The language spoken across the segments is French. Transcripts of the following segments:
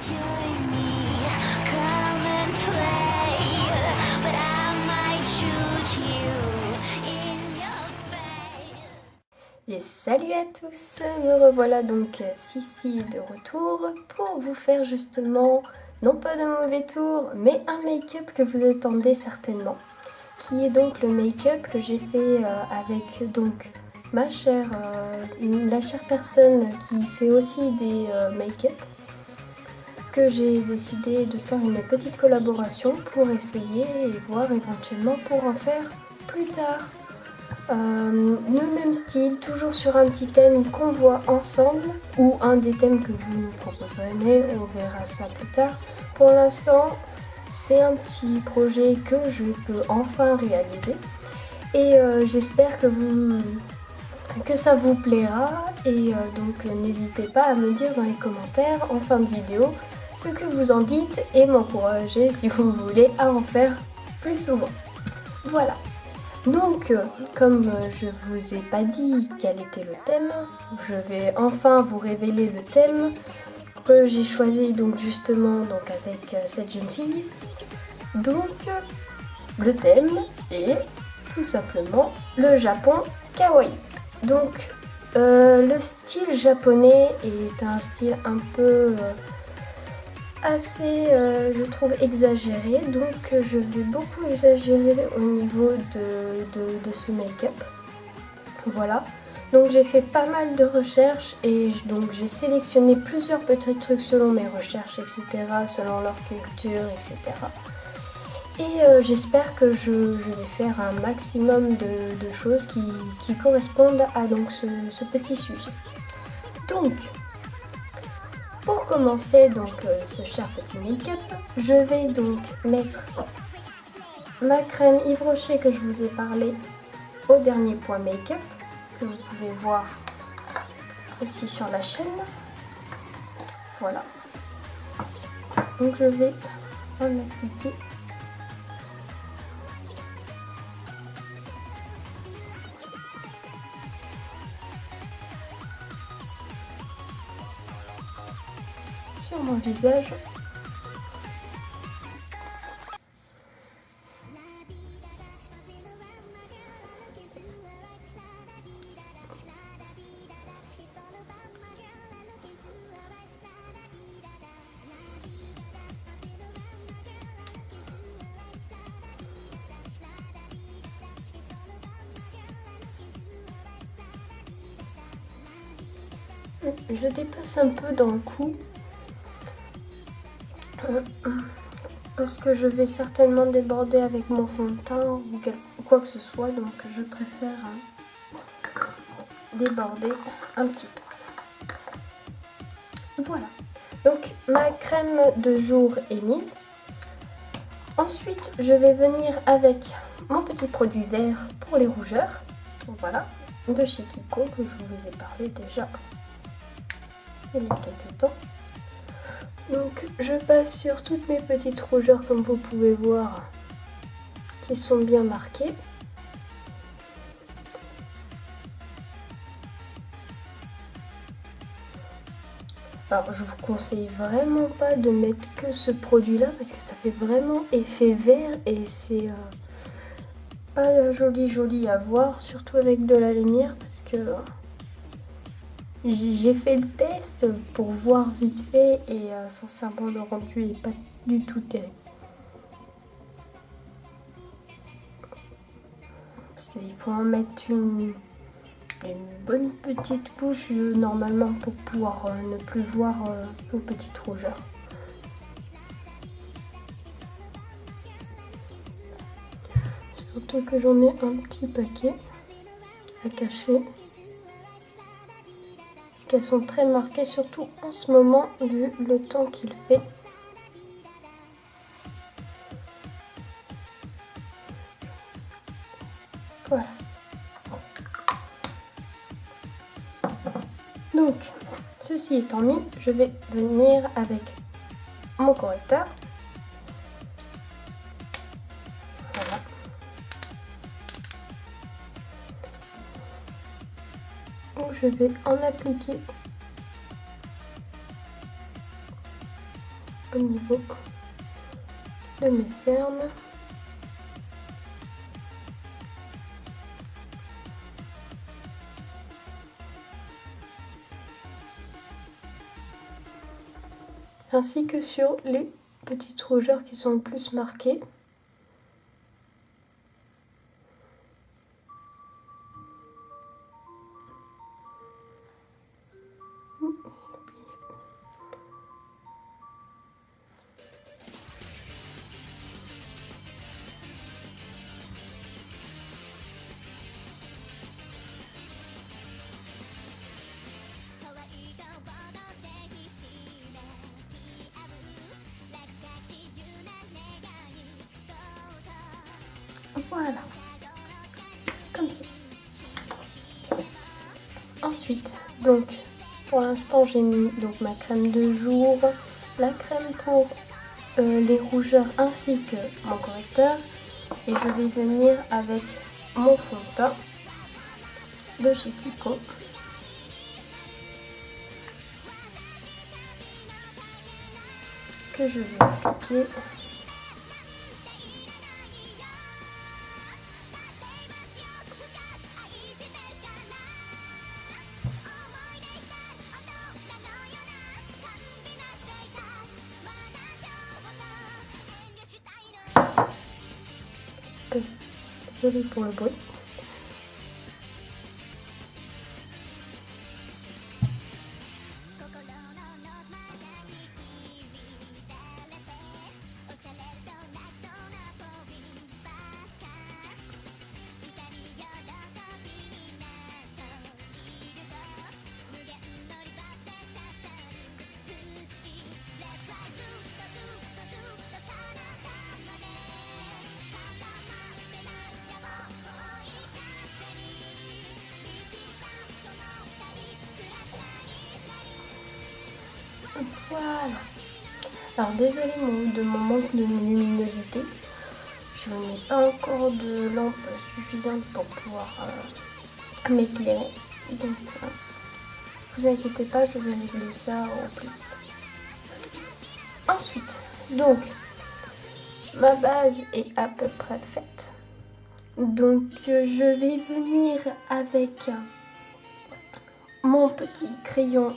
Join me, come and play, but I might shoot you in your face. Et salut à tous, me revoilà donc Sissi de retour pour vous faire justement, non pas de mauvais tour, mais un make-up que vous attendez certainement, qui est donc le make-up que j'ai fait avec donc ma chère, la chère personne qui fait aussi des make-up, que j'ai décidé de faire une petite collaboration pour essayer et voir éventuellement pour en faire plus tard. Le même style, toujours sur un petit thème qu'on voit ensemble ou un des thèmes que vous nous proposerez, mais on verra ça plus tard. Pour l'instant, c'est un petit projet que je peux enfin réaliser et j'espère que ça vous plaira et donc n'hésitez pas à me dire dans les commentaires en fin de vidéo ce que vous en dites et m'encourager si vous voulez à en faire plus souvent. Voilà. Donc, comme je vous ai pas dit quel était le thème, je vais enfin vous révéler le thème que j'ai choisi donc justement donc avec cette jeune fille. Donc, le thème est tout simplement le Japon kawaii. Donc, le style japonais est un style un peu assez, je trouve, exagéré, donc je vais beaucoup exagérer au niveau de ce make-up. Voilà, donc j'ai fait pas mal de recherches et donc j'ai sélectionné plusieurs petits trucs selon mes recherches, etc., selon leur culture, etc. Et j'espère que je vais faire un maximum de choses qui correspondent à donc ce petit sujet. Donc, pour commencer donc ce cher petit make-up, je vais donc mettre ma crème Yves Rocher que je vous ai parlé au dernier point make-up, que vous pouvez voir aussi sur la chaîne. Voilà. Donc je vais en appliquer. Sur mon visage. Je dépasse un peu dans le cou. Parce que je vais certainement déborder avec mon fond de teint ou quoi que ce soit, donc je préfère déborder un petit peu. Voilà, donc ma crème de jour est mise. Ensuite, je vais venir avec mon petit produit vert pour les rougeurs. Voilà, de chez Kiko que je vous ai parlé déjà il y a quelques temps. Donc je passe sur toutes mes petites rougeurs comme vous pouvez voir qui sont bien marquées. Alors je vous conseille vraiment pas de mettre que ce produit là parce que ça fait vraiment effet vert et c'est pas joli à voir, surtout avec de la lumière parce que j'ai fait le test pour voir vite fait et sincèrement le rendu est pas du tout terrible. Parce qu'il faut en mettre une bonne petite couche normalement pour pouvoir ne plus voir vos petites rougeurs. Surtout que j'en ai un petit paquet à cacher. Qu'elles sont très marquées, surtout en ce moment, vu le temps qu'il fait. Voilà. Donc, ceci étant mis, je vais venir avec mon correcteur. Voilà. Où je vais en appliquer au niveau de mes cernes. Ainsi que sur les petites rougeurs qui sont le plus marquées. Voilà, comme ceci. Ensuite, donc, pour l'instant, j'ai mis donc ma crème de jour, la crème pour les rougeurs ainsi que mon correcteur. Et je vais venir avec mon fond de teint de chez Kiko. Que je vais appliquer. Désolée pour le bruit. Voilà. Alors désolée de mon manque de luminosité. Je n'ai pas encore de lampe suffisante pour pouvoir m'éclairer. Donc vous inquiétez pas, je vais régler ça au plus vite. Ensuite, donc ma base est à peu près faite. Donc je vais venir avec mon petit crayon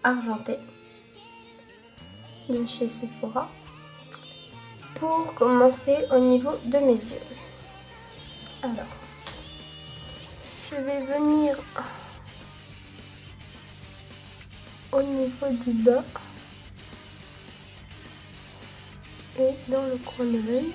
argenté de chez Sephora pour commencer au niveau de mes yeux. Alors, je vais venir au niveau du bas et dans le coin de l'œil.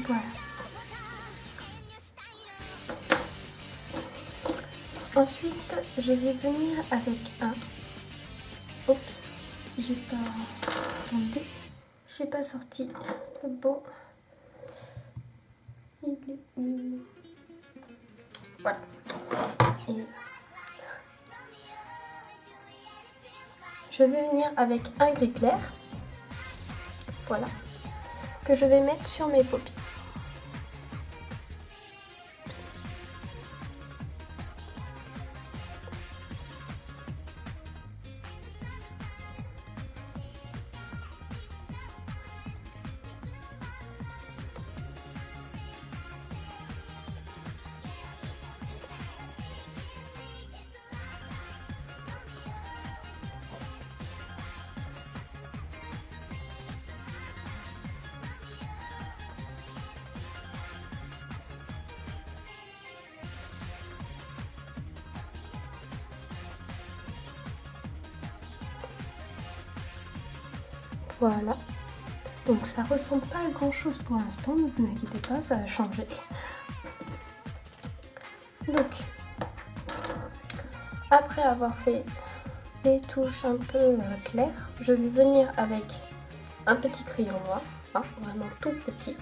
Voilà. Ensuite, je vais venir avec un... Oups, j'ai pas... Attendez, j'ai pas sorti le beau. Il est où? Voilà. Et... je vais venir avec un gris clair. Voilà. Que je vais mettre sur mes paupières. Voilà. Donc ça ressemble pas à grand chose pour l'instant, ne vous inquiétez pas, ça va changer. Donc, après avoir fait les touches un peu claires, je vais venir avec un petit crayon noir, hein, vraiment tout petit,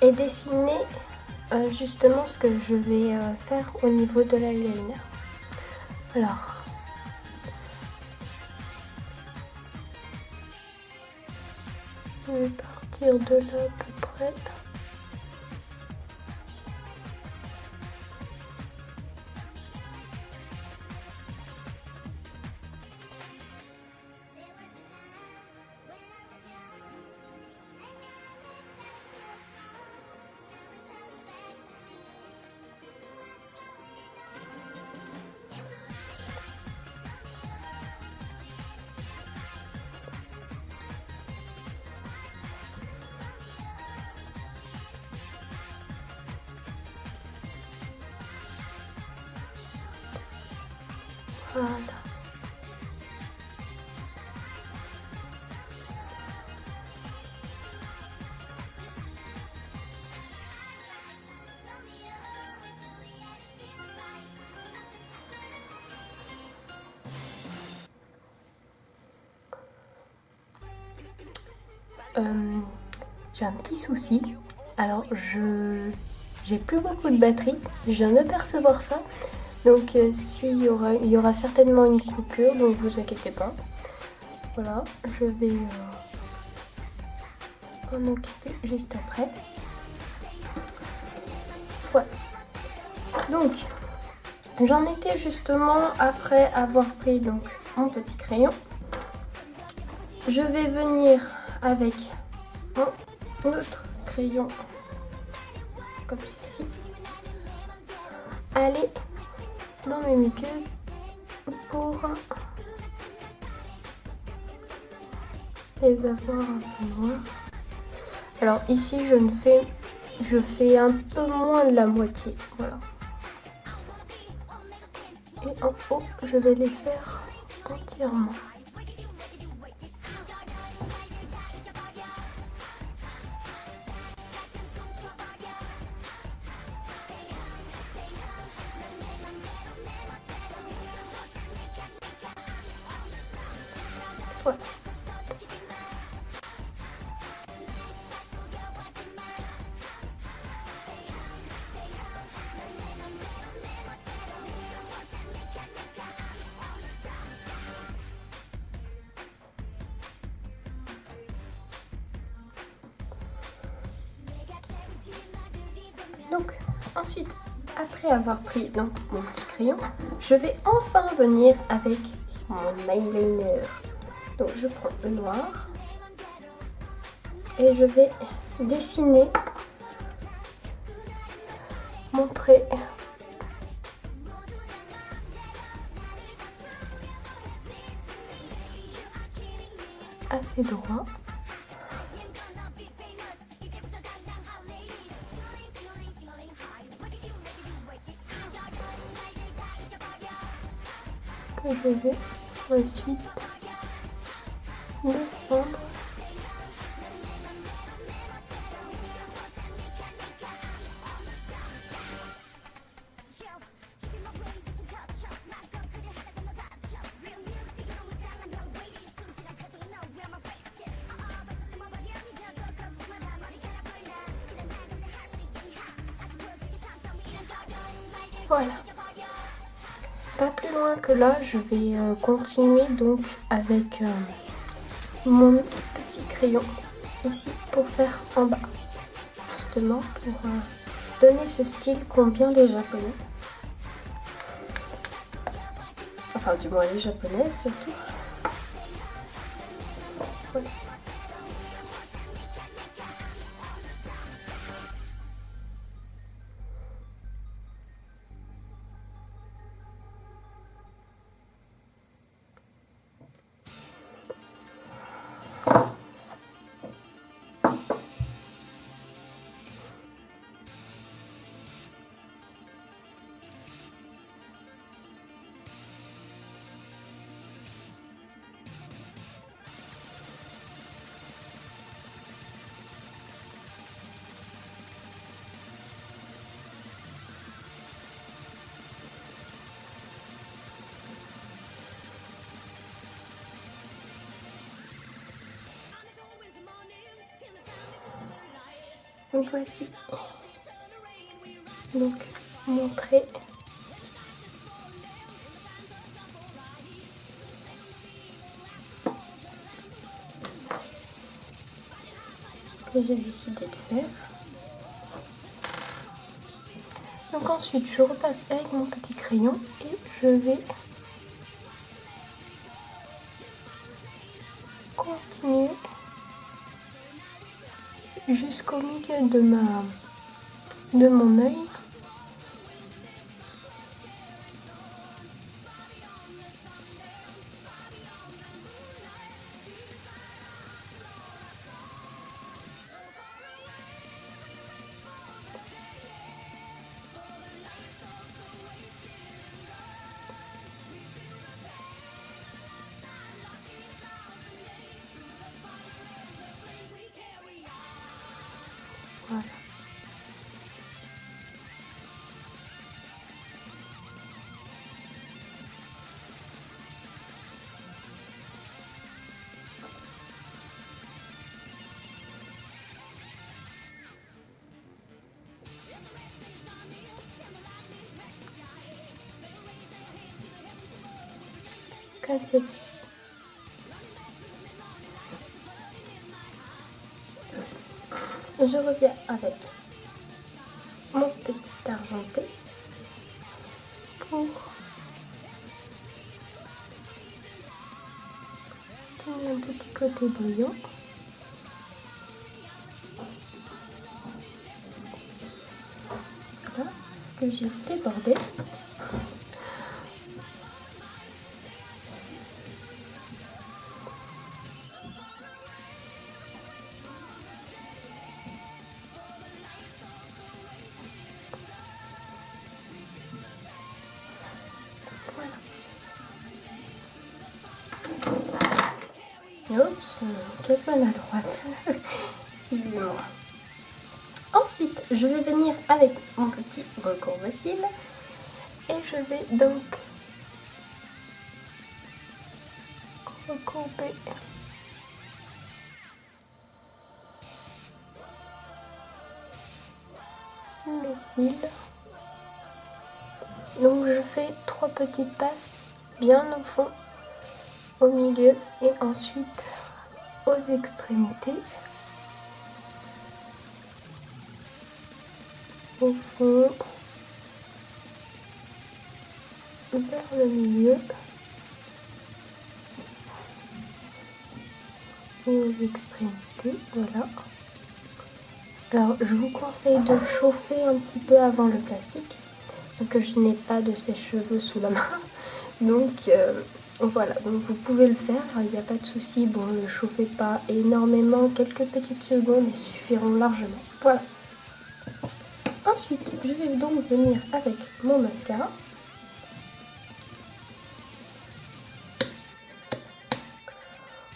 et dessiner justement ce que je vais faire au niveau de l'eyeliner. Alors, je vais partir de là à peu près. Voilà. J'ai un petit souci. Alors, j'ai plus beaucoup de batterie. Je viens d'apercevoir ça. Donc, il y aura certainement une coupure, donc vous inquiétez pas. Voilà, je vais m'en occuper juste après. Voilà. Donc, j'en étais justement après avoir pris donc mon petit crayon. Je vais venir avec mon autre crayon comme ceci, aller dans mes muqueuses pour les avoir un peu noires. Alors ici je fais un peu moins de la moitié, voilà. Et en haut je vais les faire entièrement. Voilà. Donc ensuite, après avoir pris donc, mon petit crayon, je vais enfin venir avec mon eyeliner. Donc je prends le noir et je vais dessiner mon trait assez droit. Que je vais ensuite descendre . Voilà. Pas plus loin que là, je vais continuer donc avec mon petit crayon ici pour faire en bas. Justement pour donner ce style qu'ont bien les Japonais. Enfin du moins les Japonaises surtout. Voilà. voici donc mon trait. Que j'ai décidé de faire. Donc ensuite je repasse avec mon petit crayon et je vais continuer jusqu'au milieu de mon œil. Voilà. Comme ceci. Je reviens avec mon petit argenté pour donner un petit côté brillant. Voilà, ce que j'ai débordé. Oups, quelle maladroite. Excusez-moi. Ensuite, je vais venir avec mon petit recourbe-cils et je vais donc recourber mes cils. Donc je fais 3 petites passes bien au fond, au milieu et ensuite aux extrémités. Au fond, vers le milieu et aux extrémités, voilà. Alors je vous conseille de chauffer un petit peu avant le plastique, sauf que je n'ai pas de sèche-cheveux sous la main, donc voilà, donc vous pouvez le faire, il n'y a pas de souci. Bon, ne le chauffez pas énormément, quelques petites secondes et suffiront largement. Voilà. Ensuite, je vais donc venir avec mon mascara.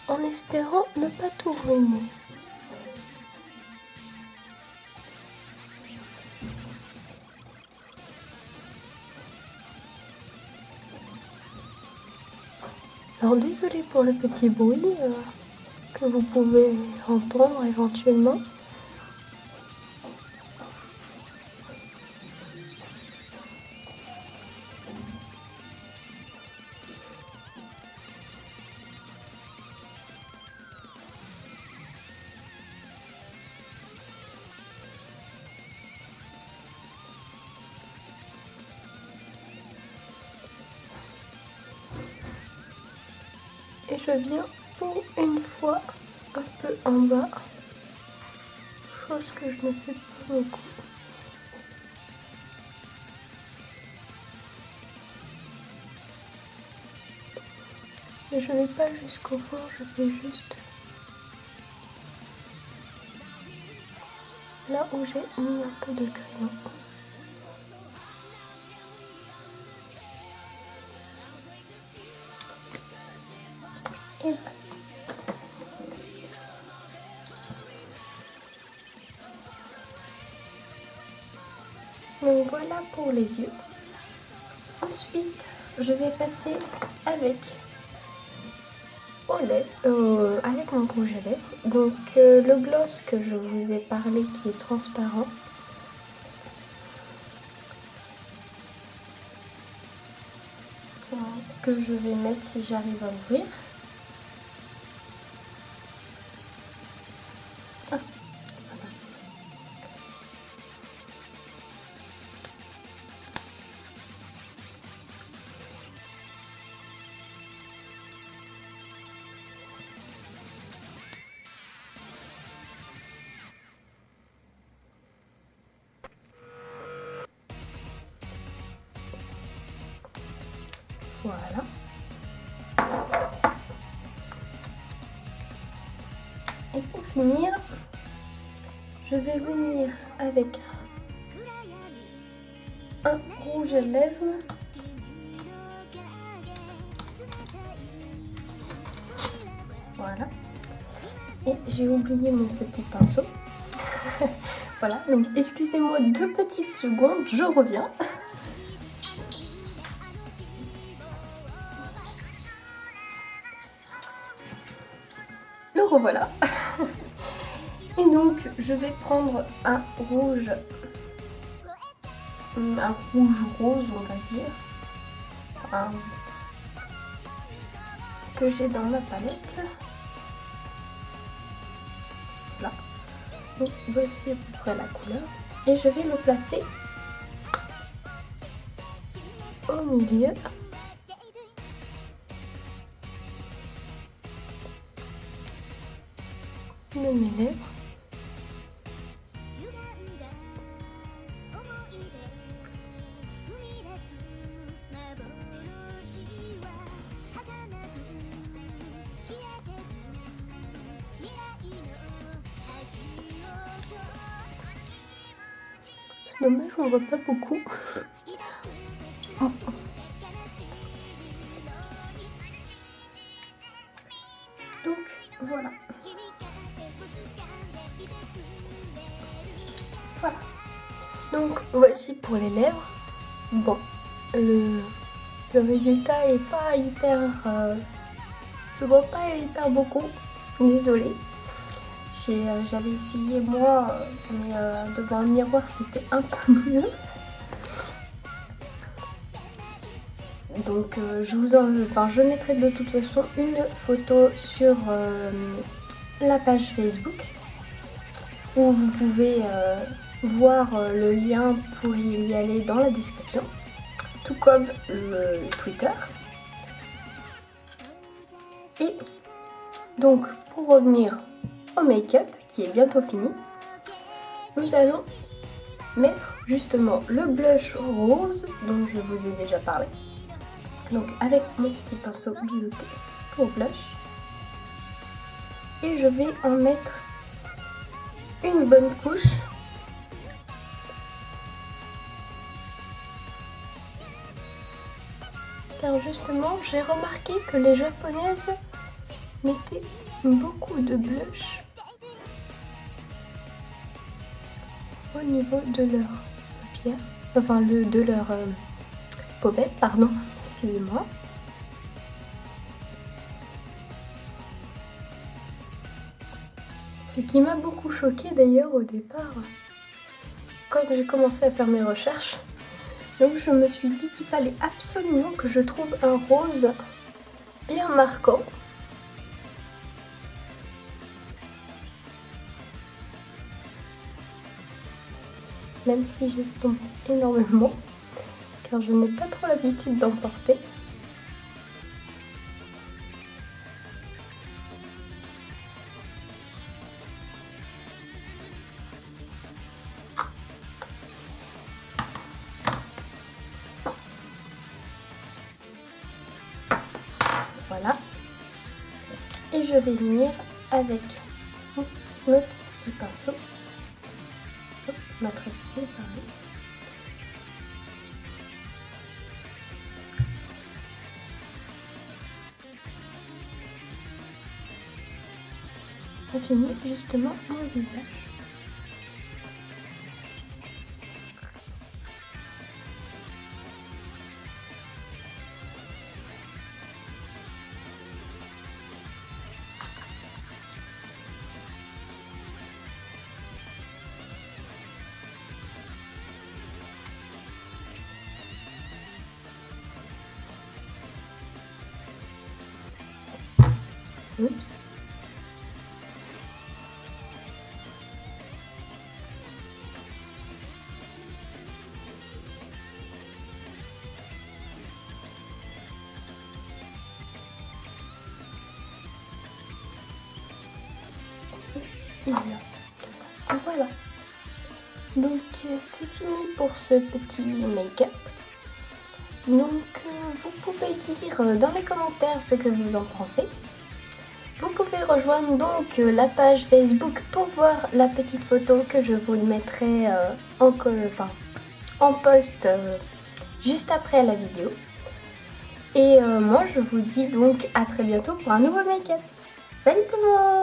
En espérant ne pas tout ruiner. Alors désolée pour le petit bruit que vous pouvez entendre éventuellement. Et je viens pour une fois un peu en bas, chose que je ne fais pas beaucoup. Mais je ne vais pas jusqu'au fond, je fais juste là où j'ai mis un peu de crayon. Et voici. Donc voilà pour les yeux. Ensuite, je vais passer avec au lait, avec mon rouge à lèvres. Donc le gloss que je vous ai parlé qui est transparent. Que je vais mettre si j'arrive à ouvrir. Ah, voilà. Et pour finir, je vais venir avec un rouge à lèvres. Voilà. Et j'ai oublié mon petit pinceau. Voilà, donc excusez-moi 2 petites secondes, je reviens. Le revoilà. Et donc je vais prendre un rouge rose, on va dire, que j'ai dans ma palette. Voilà. Donc voici à peu près la couleur. Et je vais le placer au milieu. De mes lèvres. C'est dommage, on voit pas beaucoup. Oh. Donc voilà. Voilà. Donc voici pour les lèvres. Bon, le résultat est pas hyper... se voit pas hyper beaucoup. Désolée. J'avais essayé moi, mais devant un miroir c'était un peu mieux. Donc je mettrai de toute façon une photo sur la page Facebook où vous pouvez voir le lien pour y aller dans la description, tout comme le Twitter. Et donc pour revenir au make-up qui est bientôt fini, nous allons mettre justement le blush rose dont je vous ai déjà parlé. Donc avec mon petit pinceau biseauté pour blush. Et je vais en mettre une bonne couche. Car justement j'ai remarqué que les japonaises mettaient beaucoup de blush au niveau de leur paupière, enfin de leur pommette, pardon, excusez-moi. Ce qui m'a beaucoup choqué d'ailleurs au départ, quand j'ai commencé à faire mes recherches. Donc je me suis dit qu'il fallait absolument que je trouve un rose bien marquant. Même si j'estompe énormément, car je n'ai pas trop l'habitude d'en porter. Voilà. Et je vais venir avec notre petit pinceau. Notre cire, pardon. Affiner justement mon visage. Oui. Voilà. Donc c'est fini pour ce petit make-up. Donc vous pouvez dire dans les commentaires ce que vous en pensez. Vous pouvez rejoindre donc la page Facebook pour voir la petite photo que je vous mettrai en post juste après la vidéo. Et moi je vous dis donc à très bientôt pour un nouveau make-up. Salut tout le monde!